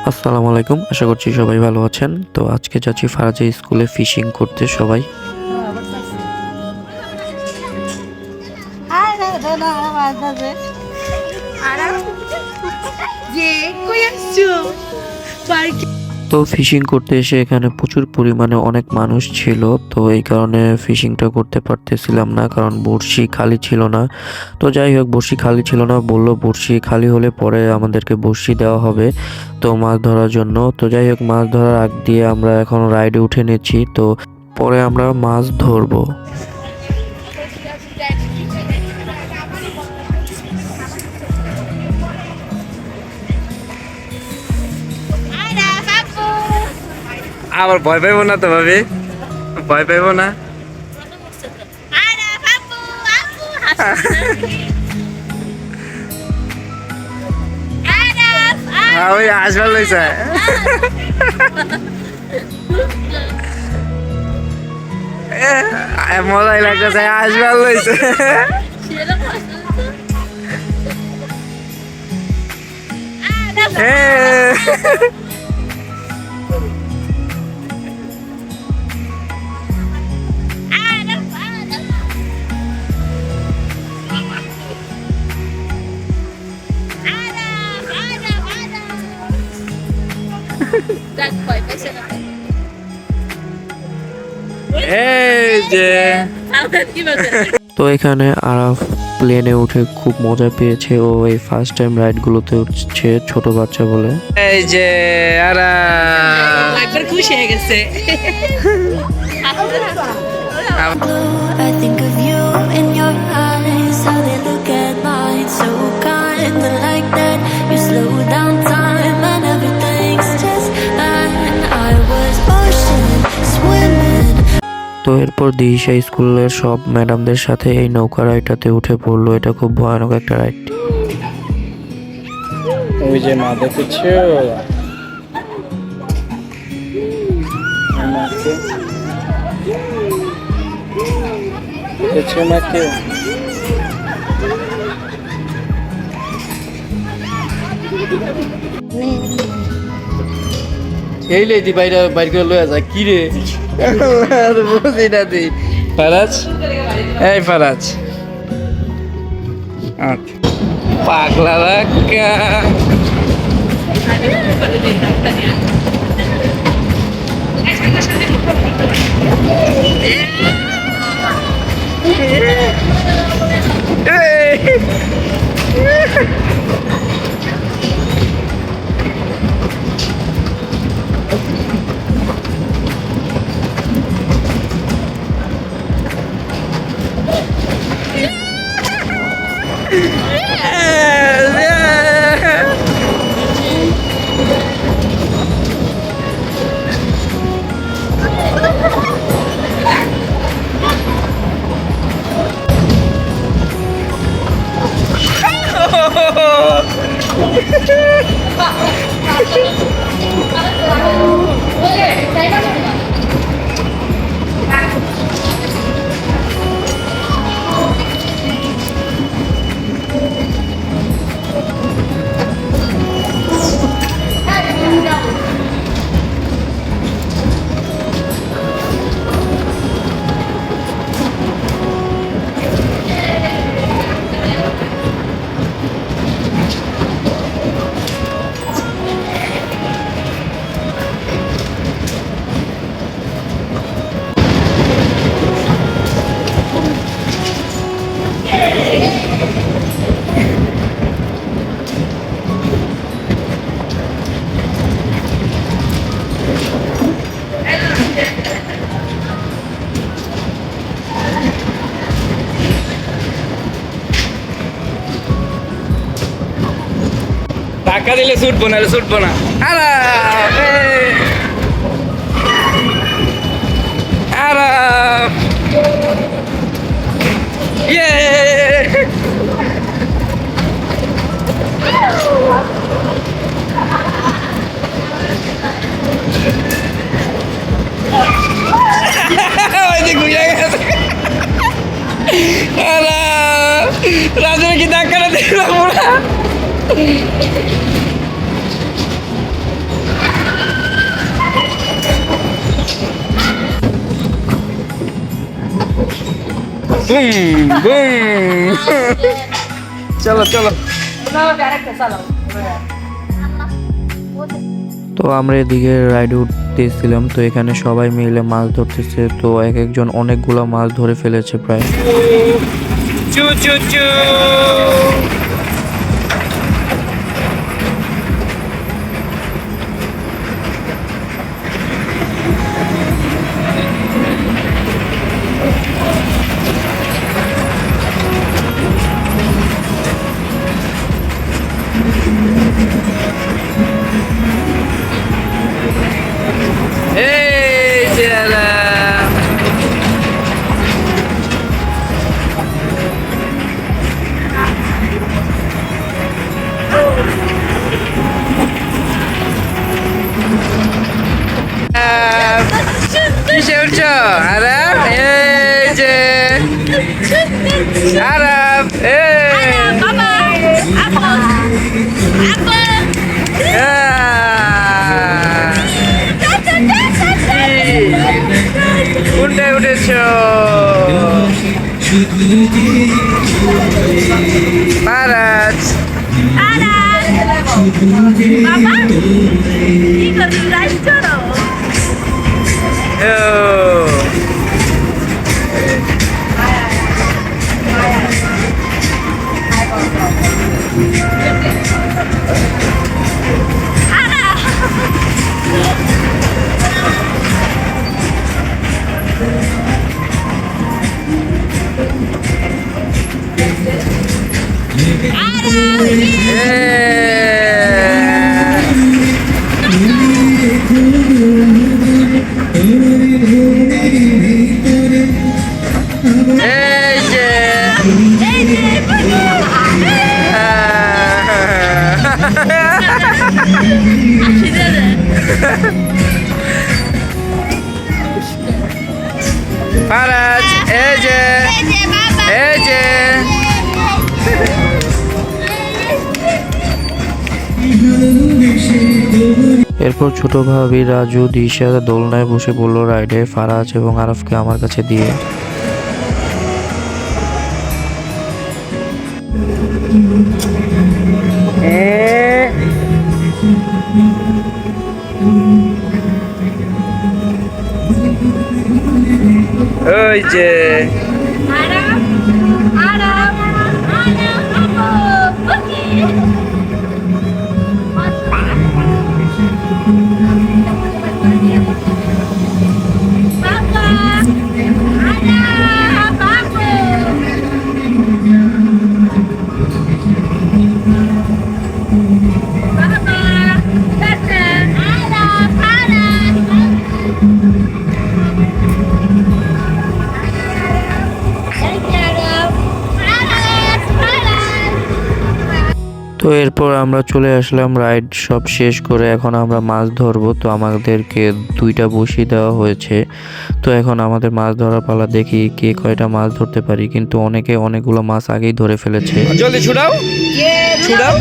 আসসালামু আলাইকুম, আশা করছি সবাই ভালো আছেন। তো আজকে যাচ্ছি ফারাজে স্কুলে ফিশিং করতে সবাই। তো ফিশিং করতে এসে এখানে প্রচুর পরিমাণে অনেক মানুষ ছিল, তো এই কারণে ফিশিংটা করতে পারতেছিলাম না, কারণ বড়শি খালি ছিল না। তো যাই হোক, বড়শি খালি ছিল না, বললো বড়শি খালি হলে পরে আমাদেরকে বড়শি দেওয়া হবে তো মাছ ধরার জন্য। তো যাই হোক, মাছ ধরার আগ দিয়ে আমরা এখন রাইডে উঠে নিচ্ছি, তো পরে আমরা মাছ ধরবো। আবার ভয় পাইব না তো ভাবি? ভয় পাইব না? ওই আসবার লইছে মজাই লাগতেছে, আসবার লইছে। এই যে তো এখানে আরাফ প্লেনে উঠে খুব মজা পেয়েছে, ও এই ফার্স্ট টাইম রাইডগুলোতে উঠছে ছোট বাচ্চা বলে। এই যে আরা একবার খুশি হয়ে গেছে। I think of you in your eyes, how they look at mine, so kind of like that. You slow down time and everything's just fine. I was ocean swimming. তো এরপর দিশা স্কুলের সব ম্যাডামদের সাথে এই নৌকা রাইডটাতে উঠে পড়লো। এটা খুব ভয়ানক একটা রাইড। ওই যে মা দেখেছো, দেখেছো মাকে? এই লেদি বাইরে বাইর করে লয়ে যায় কি রে? বুঝি না দি ফারাজ, এই ফারাজ পাগলা রাখা। টাকা দিলে ছুটবো না, ছুটবো না। আরাম ইয়ে রাজুর কি ধাক্কা দিলাম ওরা। Boom boom. চলো চলো। তো আমরা এদিকে রাইডে উঠতেছিলাম, তো এখানে সবাই মিলে মাছ ধরতেছে। তো এক একজন অনেকগুলো মাছ ধরে ফেলেছে প্রায়। চু চু চু। এই চেলা। কিসে উঠছো? আরাম, এই যে আরাম, এই কোনটায় উঠেছো? মহারাজ এই যে মহারাজ, এই যে এই যে এরপর ছোট ভাবি রাজু দিশা দোলনায় বসে পড়লো রাইডে, ফারাজ এবং আরাফকে আমার কাছে দিয়ে। ওই যে তো এরপর আমরা চলে আসলাম রাইড সব শেষ করে। এখন আমরা মাছ ধরবো। তো আমাদেরকে 2টা বড়শি দেওয়া হয়েছে। তো এখন আমাদের মাছ ধরার পালা, দেখি কে কয়টা মাছ ধরতে পারি। কিন্তু অনেকে অনেকগুলো মাছ আগেই ধরে ফেলেছে। জলদি ছুড়াও ছুড়াও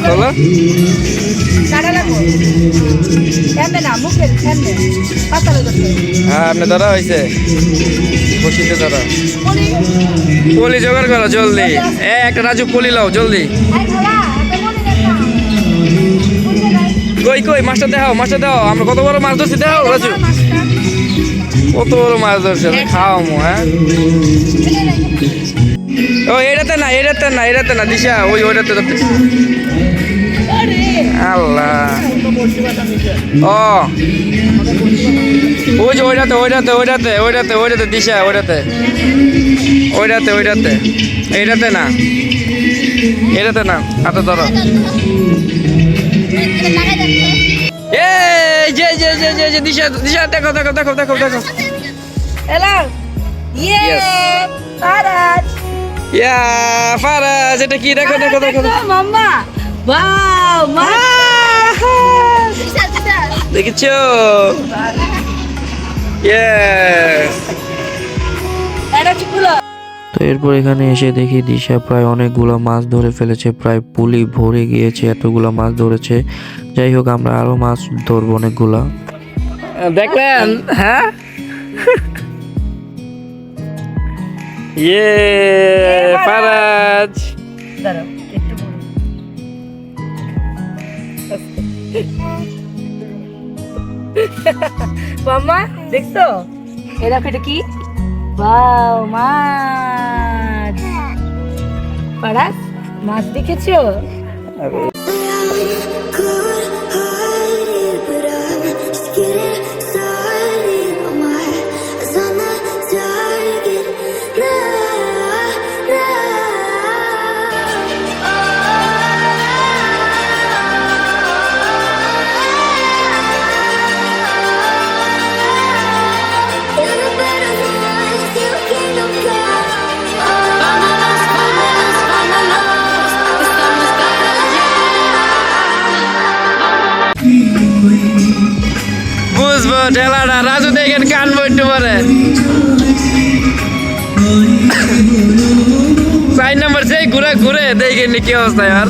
চলো। হ্যাঁ আপনি ধরা হয়েছে, বসিতে ধরা। পলি জোগাড় করো জলদি। একটা রাজু পলি লাও জলদি। কই কই মাছটা দেখাও, মাছটা দাও। আমরা কত বড় মাছ ধরছি দেখাও রাজু, কত বড় মাছ ধরছে। খাও মো। হ্যাঁ ও এটাতে না, এটাতে না, এটাতে না দিশা, ওইটাতে ধরতে। আল্লাহ, ও ওই যে ওইটাতে ওইটাতে ওইটাতে ওইটাতে ওইটাতে দিশা, ওইটাতে ওইটাতে ওইটাতে, এইটাতে না, এটাতে না। হাতে ধরো। এই যে যে যে যে যে দিশা দিশা, দেখো দেখো দেখো দেখো দেখো। Hello. Yes. Faraj. ইয়া ফারাজ, এটা কি? দেখো দেখো দেখো Mama. Wow, Mama. দেখেছো? ইয়েস। Era chukula. তো এরপর এখানে এসে দেখি দিশা প্রায় অনেকগুলো মাছ ধরে ফেলেছে, প্রায় পুলি ভরে গিয়েছে, এতগুলো মাছ ধরেছে। যাই হোক আমরা আরো মাছ ধরবো অনেকগুলা। দেখলেন? হ্যাঁ ইয়ে ফারাজ দাঁড়াও একটু বড়। মাম্মা দেখছো এরা এটা কি ওয়াও মাছ পারাস মাছ দেখেছো Could hide it, but I'm just getting started. Oh my, it's on the target. You're the better one, still kingdom come. This time is better, বুঝবো ঠেলাটা রাজু দেখেন কান বইতে পারে 4 নম্বর সেই ঘুরে ঘুরে দেখেন কি অবস্থা আর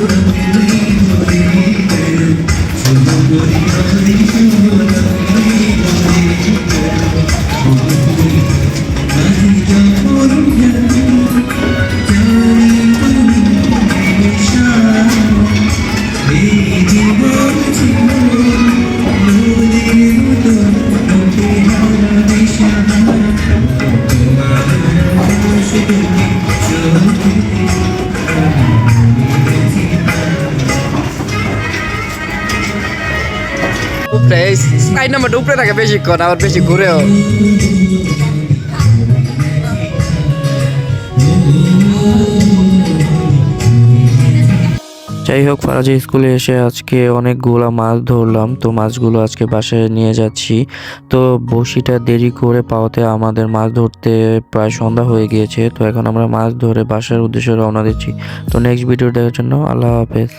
উপরে 4 নম্বরটা উপরে থাকে বেশিক্ষণ আবার বেশি ঘুরেও যাই হোক ফারাজে স্কুলে এসে আজকে অনেকগুলা মাছ ধরলাম, তো মাছগুলো আজকে বাসায় নিয়ে যাচ্ছি। তো বড়শিটা দেরি করে পাওয়াতে আমাদের মাছ ধরতে প্রায় সন্ধ্যা হয়ে গিয়েছে। তো এখন আমরা মাছ ধরে বাসার উদ্দেশ্যে রওনা দিচ্ছি। তো নেক্সট ভিডিও দেখার জন্য আল্লাহ হাফেজ।